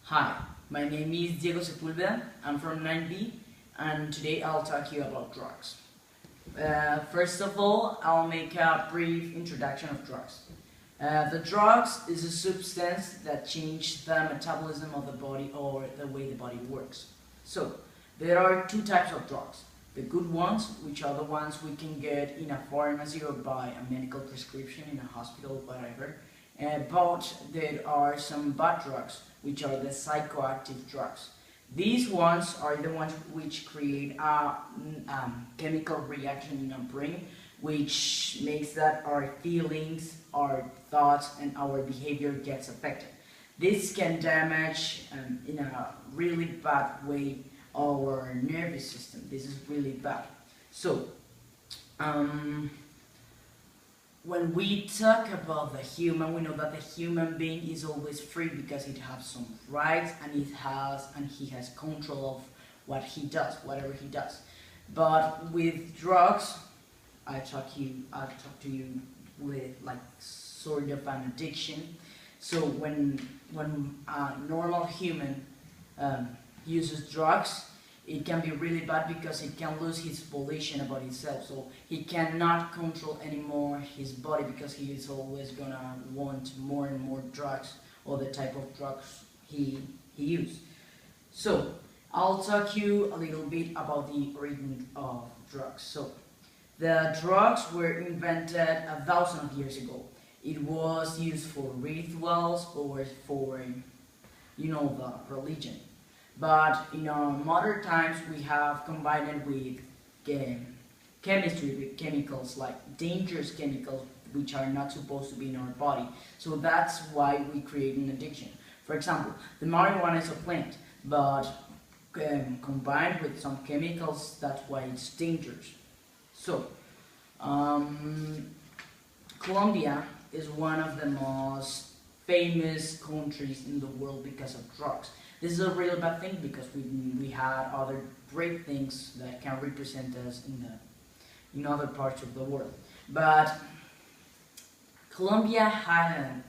Hi, my name is Diego Sepulveda. I'm from 9B, and today I'll talk to you about drugs. First of all, I'll make a brief introduction of drugs. The drugs is a substance that changes the metabolism of the body or the way the body works. So, there are two types of drugs. The good ones, which are the ones we can get in a pharmacy or by a medical prescription in a hospital, whatever. But there are some bad drugs, which are the psychoactive drugs. These ones are the ones which create a chemical reaction in our brain, which makes that our feelings, our thoughts, and our behavior gets affected. This can damage, in a really bad way, our nervous system. This is really bad. So, when we talk about the human, we know that the human being is always free because it has some rights and he has control of what he does, whatever he does. But with drugs, I talk to you with like sort of an addiction. So when a normal human uses drugs, it can be really bad because it can lose his volition about himself. So he cannot control anymore his body because he is always gonna want more and more drugs or the type of drugs he uses. So I'll talk you a little bit about the origin of drugs. So the drugs were invented 1,000 years ago. It was used for rituals or for, the religion. But in our modern times, we have combined it with chemistry, with chemicals like dangerous chemicals which are not supposed to be in our body. So that's why we create an addiction. For example, the marijuana is a plant, but combined with some chemicals, that's why it's dangerous. So, Colombia is one of the most famous countries in the world because of drugs. This is a real bad thing because we had other great things that can represent us in other parts of the world. But Colombia had a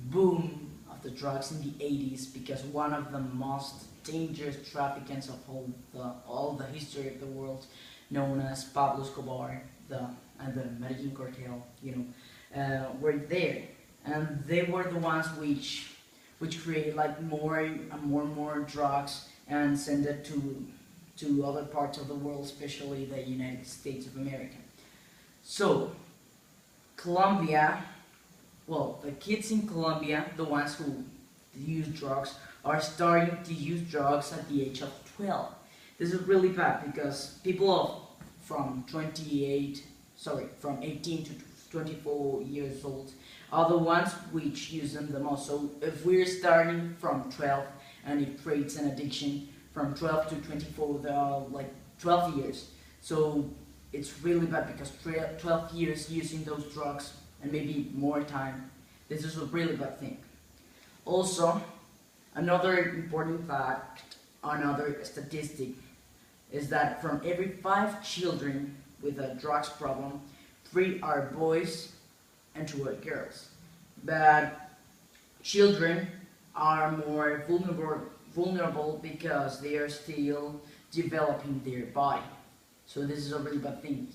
boom of the drugs in the 80s because one of the most dangerous traffickers of all the history of the world, known as Pablo Escobar, and the Medellin cartel, were there, and they were the ones which created like more and more drugs and send it to other parts of the world, especially the United States of America. So, Colombia, well, the kids in Colombia, the ones who use drugs, are starting to use drugs at the age of 12. This is really bad because people from 18 to 24 years old are the ones which use them the most. So if we're starting from 12 and it creates an addiction from 12 to 24, there are like 12 years. So it's really bad because 12 years using those drugs and maybe more time, this is a really bad thing. Also, another important fact, another statistic, is that from every 5 children with a drugs problem, 3 are boys and 2 are girls. But children are more vulnerable because they are still developing their body. So this is a really bad thing.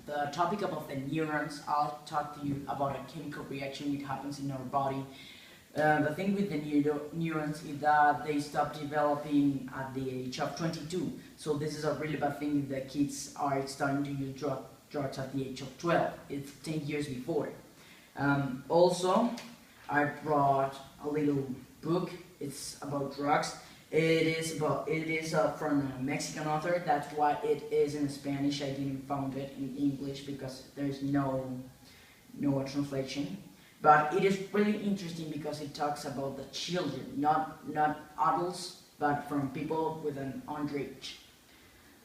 The topic about the neurons, I'll talk to you about a chemical reaction which happens in our body. The thing with the neurons is that they stop developing at the age of 22. So this is a really bad thing. The kids are starting to use drugs at the age of 12. It's 10 years before. Also, I brought a little book. It's about drugs. It is from a Mexican author. That's why it is in Spanish. I didn't found it in English because there's no translation. But it is really interesting because it talks about the children, not adults, but from people with an underage.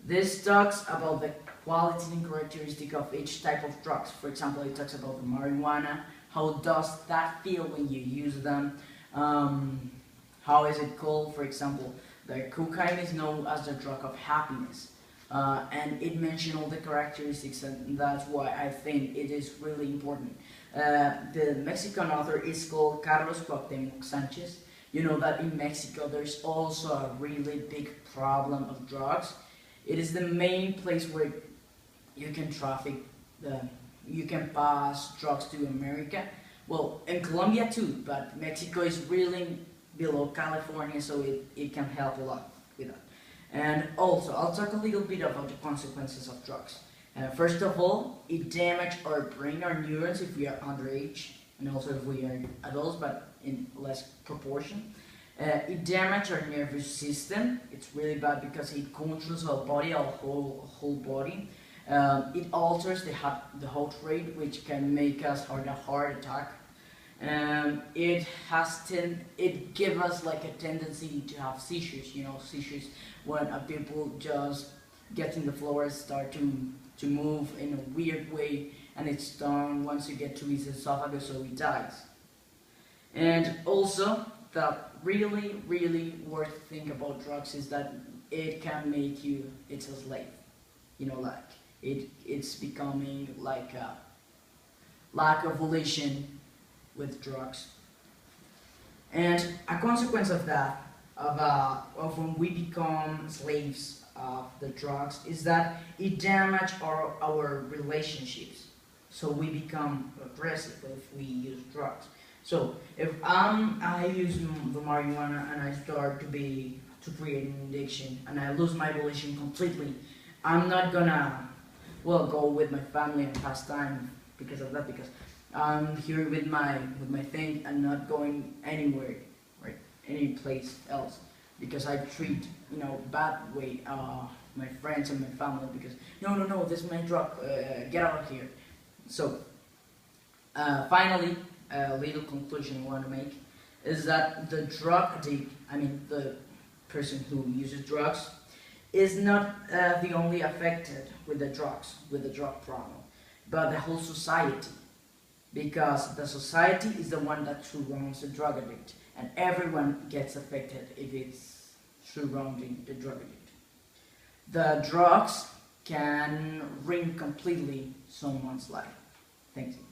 This talks about the quality and characteristic of each type of drugs. For example, it talks about the marijuana. How does that feel when you use them? How is it called? For example, the cocaine is known as the drug of happiness. And it mentioned all the characteristics, and that's why I think it is really important. The Mexican author is called Carlos Cuauhtemoc Sanchez. You know that in Mexico there's also a really big problem of drugs. It is the main place where you can traffic, the, you can pass drugs to America. Well, in Colombia too, but Mexico is really below California, so it can help a lot with that. And also, I'll talk a little bit about the consequences of drugs. First of all, it damages our brain, our neurons if we are underage, and also if we are adults, but in less proportion. It damages our nervous system. It's really bad because it controls our body, our whole body. It alters the heart rate, which can make us have a heart attack. It gives us like a tendency to have seizures. You know, seizures when people just get in the floor and start to move in a weird way, and it's done once you get to his esophagus, so he dies. And also, the really worst thing about drugs is that it can make you, it's a slave. You know, like it's becoming like a lack of volition with drugs. And a consequence of that, of when we become slaves of the drugs, is that it damages our relationships. So we become aggressive if we use drugs. So if I use the marijuana and I start to create an addiction and I lose my volition completely, I'm not gonna go with my family and pass time because of that, because I'm here with my thing and not going anywhere, right, any place else, because I treat bad way my friends and my family, because no, this is my drug, get out of here. So finally, a little conclusion I want to make is that the drug addict, the person who uses drugs, is not the only affected with the drug problem, but the whole society, because the society is the one that surrounds the drug addict, and everyone gets affected if it's surrounding the drug addict. The drugs can ruin completely someone's life. Thank you.